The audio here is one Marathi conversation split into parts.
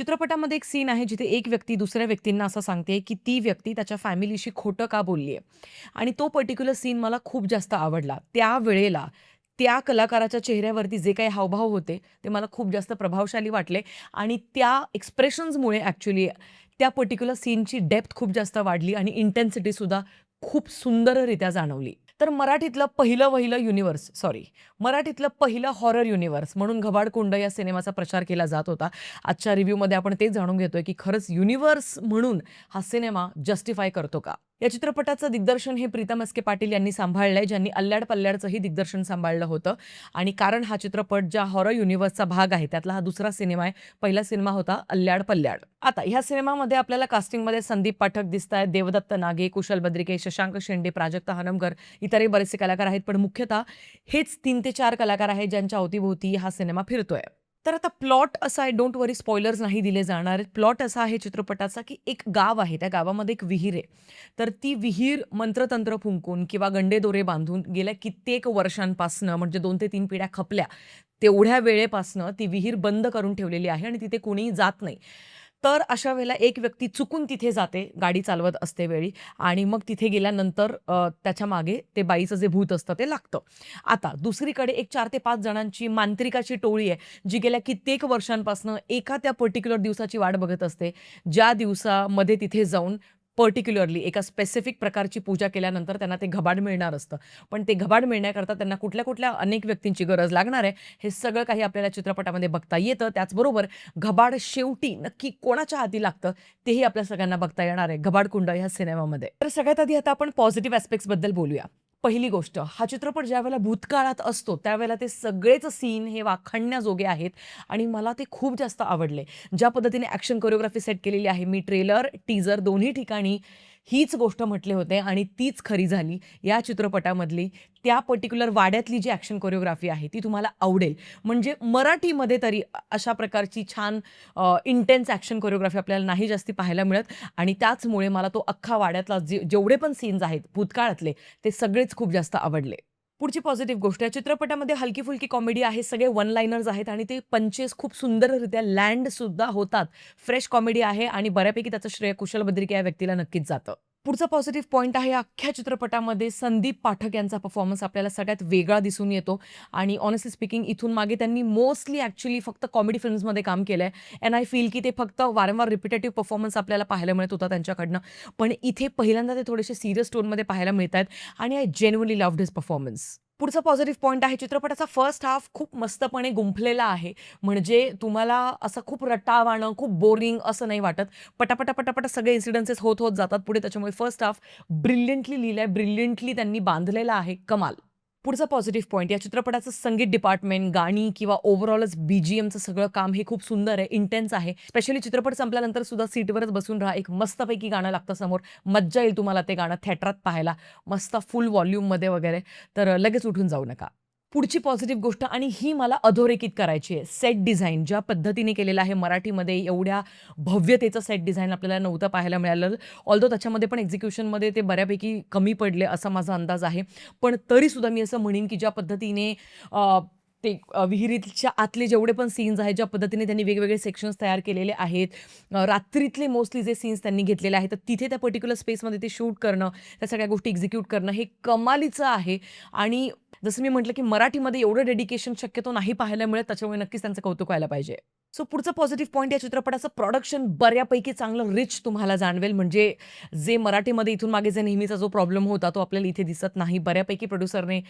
चित्रपटामध्ये एक सीन आहे जिथे एक व्यक्ती दुसऱ्या व्यक्तींना असं सांगते, की ती व्यक्ती त्याच्या फॅमिलीशी खोटं का बोलली आहे आणि तो पर्टिक्युलर सीन मला खूप जास्त आवडला. त्यावेळेला त्या कलाकाराच्या चेहऱ्यावरती जे काही हावभाव होते, ते मला खूप जास्त प्रभावशाली वाटले आणि त्या एक्सप्रेशन्समुळे ॲक्चुअली त्या पर्टिक्युलर सीनची डेप्थ खूप जास्त वाढली आणि इंटेन्सिटीसुद्धा खूप सुंदररित्या जाणवली. तर मराठीतलं पहिलं हॉरर युनिव्हर्स म्हणून घबाडकुंड या सिनेमाचा प्रचार केला जात होता. आजच्या रिव्ह्यूमध्ये आपण तेच जाणून घेतोय, की खरंच युनिव्हर्स म्हणून हा सिनेमा जस्टिफाय करतो का? या चित्रपटाचं दिग्दर्शन हे प्रीतम एस. के. पाटील यांनी सांभाळलंय, ज्यांनी अल्ल्याड पल्ल्याडचंही दिग्दर्शन सांभाळलं होतं आणि कारण हा चित्रपट ज्या हॉरर युनिव्हर्सचा भाग आहे, त्यातला हा दुसरा सिनेमा आहे. पहिला सिनेमा होता अल्ल्याड पल्ल्याड. आता ह्या सिनेमामध्ये आपल्याला कास्टिंगमध्ये संदीप पाठक दिसतायत, देवदत्त नागे, कुशल बद्रिके, शशांक शेंडे, प्राजक्ता हनमकर, इतरही बरेचसे कलाकार आहेत. पण मुख्यतः हेच 3 ते 4 कलाकार आहेत, ज्यांच्या अवतीभोवती हा सिनेमा फिरतोय. तर आता प्लॉट असा आहे, डोंट वरी स्पॉयलर्स नाही दिले जाणार आहेत. प्लॉट असा आहे चित्रपटाचा, की एक गाव आहे. त्या गावामध्ये एक विहीर आहे. तर ती विहीर मंत्रतंत्र फुंकून किंवा गंडेदोरे बांधून गेल्या कित्येक वर्षांपासनं म्हणजे 2 ते 3 पिढ्या खपल्या. तेवढ्या वेळेपासनं ती विहीर बंद करून ठेवलेली आहे आणि तिथे कोणीही जात नाही. तर अशा वेळेला एक व्यक्ती चुकून तिथे जाते, गाडी चालवत असते वेळी आणि मग तिथे गेल्यानंतर त्याच्या मागे ते बाईचं जे भूत असतं ते लागतं. आता दुसरीकडे एक 4 ते 5 जणांची मांत्रिकाची टोळी आहे, जी गेल्या कित्येक वर्षांपासनं एका त्या पर्टिक्युलर दिवसाची वाट बघत असते. ज्या दिवसामध्ये तिथे जाऊन पर्टिक्युलरली एका स्पेसिफिक प्रकारची पूजा केल्यानंतर त्यांना ते घबाड मिळणार असतं. पण ते घबाड मिळण्याकरता त्यांना कुठल्या-कुठल्या अनेक व्यक्तींची गरज लागणार आहे, हे सगळं काही आपल्याला चित्रपटामध्ये बघता येतं. त्याचबरोबर घबाड शेवटी नक्की कोणाच्या हाती लागतं, तेही आपल्या सगळ्यांना बघता येणार आहे, घबाडकुंड ह्या सिनेमामध्ये. तर सगळ्यात आधी आता आपण पॉझिटिव्ह ॲस्पेक्ट्सबद्दल बोलूया. पहिली गोष्ट, हा चित्रपट ज्यावेळेला भूतकाळात असतो, त्यावेळेला ते सगळेच सीन हे वाखाणण्याजोगे आहेत आणि मला ते खूप जास्त आवडले. ज्या पद्धतीने ॲक्शन कोरिओग्राफी सेट केलेली आहे, मी ट्रेलर, टीजर दोन्ही ठिकाणी हीच गोष्ट म्हटले होते आणि तीच खरी झाली. या चित्रपटामधली त्या पर्टिक्युलर वाड्यातली जी ॲक्शन कोरिओग्राफी आहे, ती तुम्हाला आवडेल. म्हणजे मराठीमध्ये तरी अशा प्रकारची छान इंटेन्स ॲक्शन कोरिओग्राफी आपल्याला नाही जास्ती पाहायला मिळत आणि त्याचमुळे मला तो अख्खा वाड्यातला जेवढे पण सीन्स आहेत भूतकाळातले, ते सगळेच खूप जास्त आवडले. पुढची पॉझिटिव्ह गोष्ट, या चित्रपटामध्ये हलकी-फुलकी कॉमेडी आहे. सगळे वन लाइनर्स आहेत आणि ते पंचेस खूप सुंदररित्या लँडसुद्धा होतात. फ्रेश कॉमेडी आहे आणि बऱ्यापैकी त्याचं श्रेय कुशल बद्रिके या व्यक्तीला नक्कीच जातं. पुढचा पॉझिटिव्ह पॉइंट आहे, अख्ख्या चित्रपटामध्ये संदीप पाठक यांचा परफॉर्मन्स आपल्याला सगळ्यात वेगळा दिसून येतो आणि हॉनेस्टली स्पीकिंग इथून मागे त्यांनी मोस्टली ॲक्चुअली फक्त कॉमेडी फिल्म्समध्ये काम केलंय अँड आय फील की ते फक्त वारंवार रिपिटेटिव्ह परफॉर्मन्स आपल्याला पाहायला मिळत होता त्यांच्याकडनं. पण इथे पहिल्यांदा ते थोडेसे सीरियस टोनमध्ये पाहायला मिळतायत आणि आय जेन्युइनली लव्हड हिज परफॉर्मन्स. पुढचा पॉझिटिव्ह पॉइंट आहे, चित्रपटाचा फर्स्ट हाल्फ खूप मस्तपणे गुंफलेला आहे. म्हणजे तुम्हाला असं खूप रटावाणं, खूप बोरिंग असं नाही वाटत. पटापटा, पटापटा सगळे इन्सिडन्सेस होत जातात पुढे. त्याच्यामुळे फर्स्ट हाल्फ ब्रिलियंटली लिहिलंय, ब्रिलियंटली त्यांनी बांधलेला आहे, कमाल. पुढचा पॉझिटिव्ह पॉइंट, या चित्रपटाचं संगीत डिपार्टमेंट, गाणी किंवा ओव्हरऑलच बी-जी-एमचं सगळं काम हे खूप सुंदर आहे, इंटेन्स आहे. स्पेशली चित्रपट संपल्यानंतर सुद्धा सीटवरच बसून राहा. एक मस्तपैकी गाणं लागतं समोर. मज्जा येईल तुम्हाला ते गाणं थिएटरात पाहायला. मस्त फुल व्हॉल्यूममध्ये वगैरे. तर लगेच उठून जाऊ नका. पुढची पॉझिटिव्ह गोष्ट आणि ही मला अधोरेखित करायची आहे. सेट डिझाइन ज्या पद्धतीने केलेलं आहे मराठीमध्ये, एवढ्या भव्यतेचं सेट डिझाइन आपल्याला नव्हतं पाहायला मिळालं. ऑल्दो त्याच्यामध्ये पण एक्झिक्युशनमध्ये ते बऱ्यापैकी कमी पडले असा माझा अंदाज आहे. पण तरीसुद्धा मी असं म्हणेन, की ज्या पद्धतीने विहिरीच्या आतले जेवढे पण सीन्स आहेत, ज्या पद्धतीने त्यांनी वेगवेगळे सेक्शन्स तयार केलेले आहेत. रात्रीतले मोस्टली जे सीन्स त्यांनी घेतलेले आहेत, तर तिथे त्या पर्टिक्युलर स्पेसमध्ये ते शूट करणं, त्या सगळ्या गोष्टी एक्झिक्यूट करणं हे कमालीचं आहे आणि जसं मी म्हटलं, की मराठीमध्ये एवढं डेडिकेशन शक्यतो नाही पाहायला मिळत, त्याच्यामुळे नक्कीच त्यांचं कौतुक व्हायला पाहिजे. सो पुढचा पॉझिटिव्ह पॉइंट, या चित्रपटाचं प्रोडक्शन बऱ्यापैकी चांगलं रिच तुम्हाला जाणवेल. म्हणजे जे मराठीमध्ये इथून मागे जे नेहमीचा जो प्रॉब्लेम होता, तो आपल्याला इथे दिसत नाही. बऱ्यापैकी प्रोड्युसरने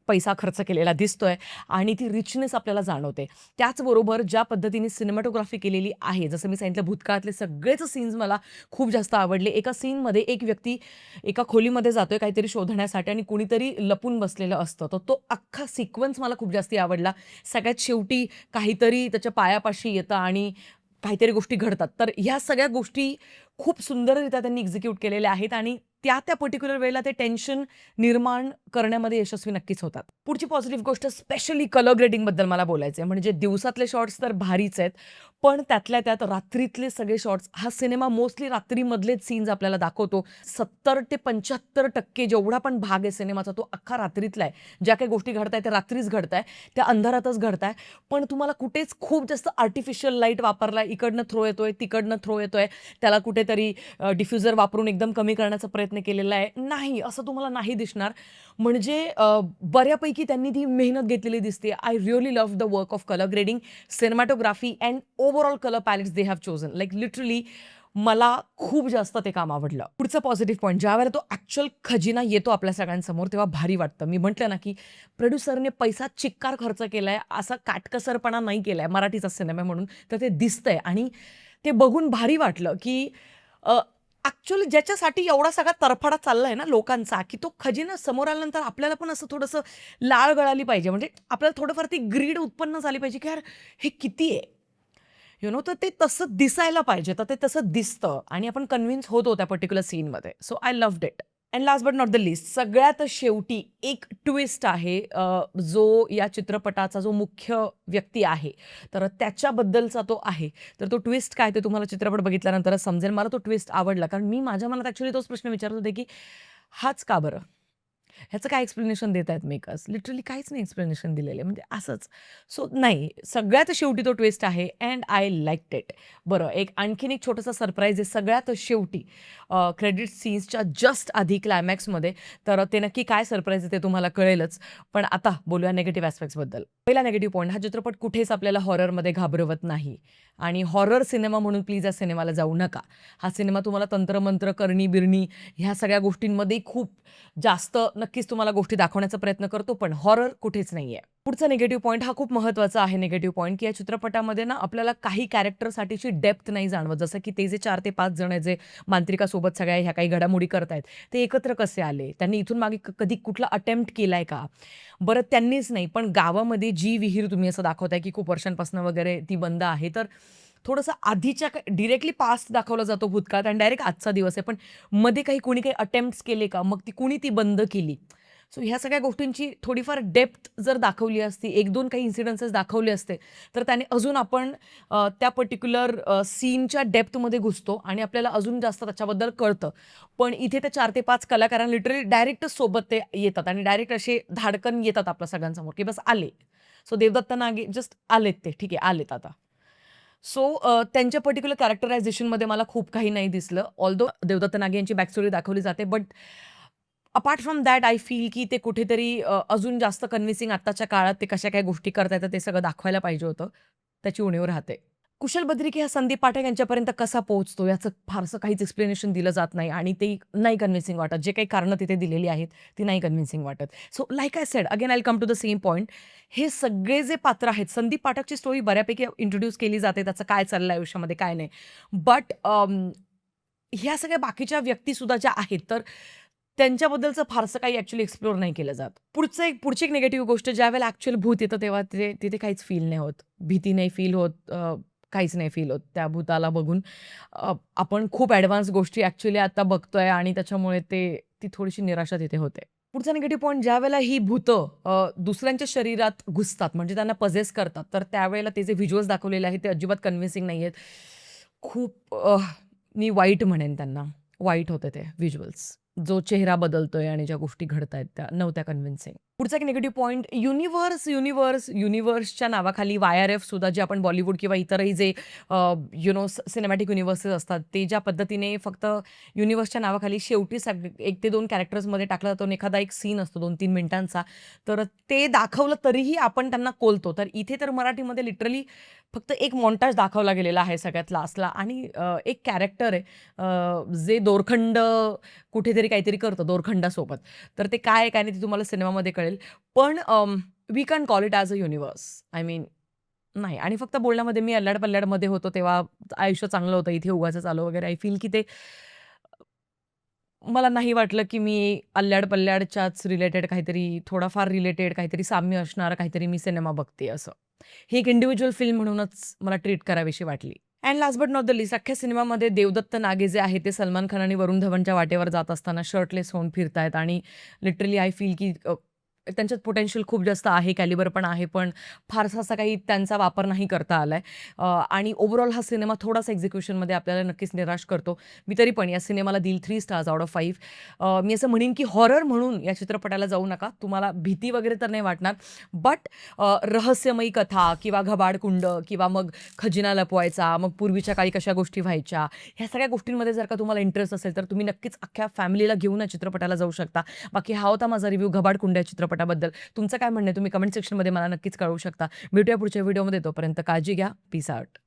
पैसा खर्च केलेला दिसतोय आणि ती रिचनेस आपल्याला जाणवते. त्याचबरोबर ज्या पद्धतीने सिनेमॅटोग्राफी केलेली आहे, जसं मी सांगितलं भूतकाळातले सगळेच सीन्स मला खूप जास्त आवडले. एका सीनमध्ये एक व्यक्ती एका खोलीमध्ये जातोय काहीतरी शोधण्यासाठी आणि कुणीतरी लपून बसलेलं असतं. तर तो अख्खा सिक्वेन्स मला खूप जास्ती आवडला. सगळ्यात शेवटी काहीतरी त्याच्या पायापाशी येतं आणि काहीतरी गोष्टी घडतात. तर ह्या सगळ्या गोष्टी खूप सुंदररित्या त्यांनी एक्झिक्यूट केलेल्या आहेत आणि त्या पर्टिक्युलर वेळेला ते टेन्शन निर्माण करण्यामध्ये यशस्वी नक्कीच होतात. पुढची पॉझिटिव्ह गोष्ट स्पेशली कलर ग्रेडिंगबद्दल मला बोलायचं आहे. म्हणजे दिवसातले शॉट्स तर भारीच आहेत. पण त्यातल्या त्यात रात्रीतले सगळे शॉट्स, हा सिनेमा मोस्टली रात्रीमधलेच सीन्स आपल्याला दाखवतो. 70% ते 75% जेवढा पण भाग आहे सिनेमाचा तो अख्खा रात्रीतला आहे. ज्या काही गोष्टी घडताय त्या रात्रीच घडताय, त्या अंधारातच घडताय. पण तुम्हाला कुठेच खूप जास्त आर्टिफिशियल लाईट वापरलाय, इकडनं थ्रो येतोय, तिकडनं थ्रो येतोय, त्याला कुठेतरी डिफ्युजर वापरून एकदम कमी करण्याचा प्रयत्न केलेला आहे. नाही, असं तुम्हाला नाही दिसणार. म्हणजे बऱ्यापैकी त्यांनी ती मेहनत घेतलेली दिसते. I really love the work of colour grading, cinematography and overall colour palettes they have chosen. Like literally मला खूप जास्त ते काम आवडलं. पुढचा पॉझिटिव्ह पॉइंट, ज्यावेळेला तो ॲक्चुअल खजिना येतो आपल्या सगळ्यांसमोर तेव्हा भारी वाटतं. मी म्हटलं ना, की प्रोड्युसरने पैसा चिक्कार खर्च केलाय, असा काटकसरपणा नाही केलाय. मराठीचा सिनेमा आहे म्हणून. तर ते दिसतंय आणि ते बघून भारी वाटलं, की ॲक्चुअली ज्याच्यासाठी एवढा सगळा तरफडा चाललाय ना लोकांचा, की तो खजिना समोर आल्यानंतर आपल्याला पण असं थोडंसं लाळ गळाली पाहिजे. म्हणजे आपल्याला थोडंफार ती ग्रीड उत्पन्न झाली पाहिजे, की यार हे किती आहे? तर ते तसं दिसायला पाहिजे. तर ते तसं दिसतं आणि आपण कन्विन्स होतो त्या पर्टिक्युलर सीनमध्ये. So I loved it. And last but not the least, सगळ्यात शेवटी एक ट्विस्ट आहे, जो या चित्रपटाचा जो मुख्य व्यक्ती आहे, तर त्याच्याबद्दलचा तो आहे. तर तो ट्विस्ट काय ते तुम्हाला चित्रपट बघितल्यानंतरच समजेल. मला तो ट्विस्ट आवडला कारण मी माझ्या मनात ॲक्चुअली तोच प्रश्न विचारत होते, की हाच का बरं? ह्याचं काय एक्सप्लेनेशन देत आहेत मेकर्स? लिटरली काहीच नाही एक्सप्लेनेशन दिलेलं म्हणजे असंच. सो नाही, सगळ्यात शेवटी तो ट्विस्ट आहे अँड आय लाइक्ड इट. बरं, आणखीन एक छोटासा सरप्राईज आहे सगळ्यात शेवटी, क्रेडिट सीन्सच्या जस्ट आधी क्लायमॅक्समध्ये. तर ते नक्की काय सरप्राईज आहे ते तुम्हाला कळेलच. पण आता बोलूया निगेटिव्ह ॲस्पेक्ट्सबद्दल. पहिला निगेटिव्ह पॉइंट, हा चित्रपट कुठेच आपल्याला हॉररमध्ये घाबरवत नाही आणि हॉरर सिनेमा म्हणून प्लीज या सिनेमाला जाऊ नका. हा सिनेमा तुम्हाला तंत्रमंत्र, करणी-बिरणी ह्या सगळ्या गोष्टींमध्ये खूप जास्त नक्कीच तुम्हाला गोष्टी दाखवण्याचा प्रयत्न करतो, पण हॉरर कुठेच नाहीये. पुढचा निगेटिव्ह पॉइंट हा खूप महत्त्वाचा आहे निगेटिव्ह पॉइंट, की या चित्रपटामध्ये ना आपल्याला काही कॅरेक्टरसाठीची डेप्थ नाही जाणवत. जसं की ते जे 4 ते 5 जण आहेत, जे मांत्रिकासोबत सगळ्या ह्या काही घडामोडी करतायत, ते एकत्र कसे आले? त्यांनी इथून मागे कधी कुठला अटेम्प्ट केलाय का? बरं त्यांनीच नाही, पण गावामध्ये जी विहीर तुम्ही असं दाखवताय, की खूप वर्षांपासून वगैरे ती बंद आहे, तर थोडंसं आधीच्या डायरेक्टली पास्ट दाखवला जातो भूतकाळात आणि डायरेक्ट आजचा दिवस आहे. पण मध्ये कोणी काही अटेम्प्ट्स केले का? मग ती कुणी ती बंद केली? सो ह्या सगळ्या गोष्टींची थोडीफार डेप्थ जर दाखवली असती, 1-2 काही इन्सिडन्सेस दाखवले असते, तर त्याने अजून आपण त्या पर्टिक्युलर सीनच्या डेप्थमध्ये घुसतो आणि आपल्याला अजून जास्त त्याच्याबद्दल कळतं. पण इथे ते 4 ते 5 कलाकारांना लिटरली डायरेक्टच सोबत ते येतात आणि डायरेक्ट असे धाडकन येतात आपल्या सगळ्यांसमोर, की बस आले. सो देवदत्त नागे जस्ट आलेत ते. ठीक आहे, आलेत आता. सो त्यांच्या पर्टिक्युलर कॅरेक्टरायझेशनमध्ये मला खूप काही नाही दिसलं. ऑल्दो देवदत्त नागे यांची बॅकस्टोरी दाखवली जाते. But apart from that I feel की ते कुठेतरी अजून जास्त कन्व्हिन्सिंग आत्ताच्या काळात ते कशा काय गोष्टी करता येतात ते सगळं दाखवायला पाहिजे होतं. त्याची उणीव राहते. कुशल बद्रिके हा संदीप पाठक यांच्यापर्यंत कसा पोहोचतो याचं फारसं काहीच एक्सप्लेनेशन दिलं जात नाही आणि ते नाही कन्व्हिन्सिंग वाटत. जे काही कारणं तिथे दिलेली आहेत, ती नाही कन्व्हिन्सिंग वाटत. So like I said again I will come to the same point. हे सगळे जे पात्र आहेत, संदीप पाठकची स्टोरी बऱ्यापैकी इंट्रोड्यूस केली जाते. त्याचं काय चाललंय आयुष्यामध्ये, काय नाही. बट ह्या सगळ्या बाकीच्या व्यक्तीसुद्धा ज्या आहेत, तर त्यांच्याबद्दलचं फारसं काही ॲक्चुअली एक्सप्लोर नाही केलं जात. पुढची एक निगेटिव्ह गोष्ट, ज्यावेळेला ॲक्चुअल भूत येतं तेव्हा तिथे काहीच फील नाही होत. भीती नाही फील होत, काहीच नाही फील होत त्या भूताला बघून. आपण खूप ॲडव्हान्स गोष्टी ॲक्चुअली आता बघतोय आणि त्याच्यामुळे ती थोडीशी निराशा तिथे होते. पुढचा निगेटिव्ह पॉइंट, ज्यावेळेला ही भूतं दुसऱ्यांच्या शरीरात घुसतात म्हणजे त्यांना पजेस करतात, तर त्यावेळेला ते जे व्हिज्युअल्स दाखवलेले आहेत ते अजिबात कन्व्हिन्सिंग नाहीयेत. खूप मी वाईट म्हणेन त्यांना. वाईट होते ते व्हिज्युअल्स. जो चेहरा बदलतोय आणि ज्या गोष्टी घडतायत त्या नव्हत्या कन्व्हिन्सिंग. पुढचा एक निगेटिव्ह पॉइंट, युनिव्हर्सच्या नावाखाली वाय-आर-एफ सुद्धा जे आपण बॉलिवूड किंवा इतरही जे सिनेमॅटिक युनिव्हर्सेस असतात, ते ज्या पद्धतीने फक्त युनिव्हर्सच्या नावाखाली शेवटी 1 ते 2 कॅरेक्टर्समध्ये टाकला जातो आणि एखादा एक सीन असतो 2-3 मिनिटांचा, तर ते दाखवलं तरीही आपण त्यांना कोलतो. तर इथे तर मराठीमध्ये लिटरली फक्त एक मॉन्टाज दाखवला गेलेला आहे सगळ्यात लास्टला आणि एक कॅरेक्टर आहे, जे दोरखंड कुठेतरी काहीतरी करतं दोरखंडासोबत. तर ते काय आहे, काय नाही ते तुम्हाला सिनेमामध्ये कळेल. पण we can call it as a universe. I mean नाही आणि फक्त बोलण्यामध्ये मी अल्लड-पल्लडमध्ये होतो तेव्हा आयुष्य चांगलं होतं, इथे उगाचच आलो वगैरे. आय फील की ते मला नाही वाटलं की मी अल्ल्याड-पल्ल्याडच्याच रिलेटेड काहीतरी थोडाफार रिलेटेड काहीतरी साम्य असणारा काहीतरी मी सिनेमा बघते असं. ही एक इंडिव्हिज्युअल फिल्म म्हणूनच मला ट्रीट करावीशी वाटली. And last but not the least, अख्ख्या सिनेमामध्ये देवदत्त नागे जे आहे ते सलमान खान आणि वरुण धवनच्या वाटेवर जात असताना शर्टलेस होऊन फिरतायत आणि लिटरली आय फील की त्यांच्यात पोटेन्शियल खूप जास्त आहे, कॅलिबर पण आहे, पण फारसा असा काही त्यांचा वापर नाही करता आलाय. आणि ओव्हरऑल हा सिनेमा थोडासा एक्झिक्युशनमध्ये आपल्याला नक्कीच निराश करतो. मी तरी पण या सिनेमाला देईल 3 स्टार्स आउट ऑफ 5. मी असं म्हणेन की हॉरर म्हणून या चित्रपटाला जाऊ नका. तुम्हाला भीती वगैरे तर नाही वाटणार, बट रहस्यमयी कथा किंवा घबाडकुंड किंवा मग खजिना लपवायचा, मग पूर्वीच्या काळी कशा गोष्टी व्हायच्या, ह्या सगळ्या गोष्टींमध्ये जर का तुम्हाला इंटरेस्ट असेल, तर तुम्ही नक्कीच अख्ख्या फॅमिलीला घेऊन या चित्रपटाला जाऊ शकता. बाकी हा होता माझा रिव्ह्यू घबाडकुंड या चित्रपटाबद्दल. तुमचं काय म्हणणं आहे? तुम्ही कमेंट सेक्शनमध्ये मला नक्कीच कळवू शकता. भेटूया पुढच्या व्हिडिओमध्ये. तोपर्यंत काळजी घ्या. Peace out.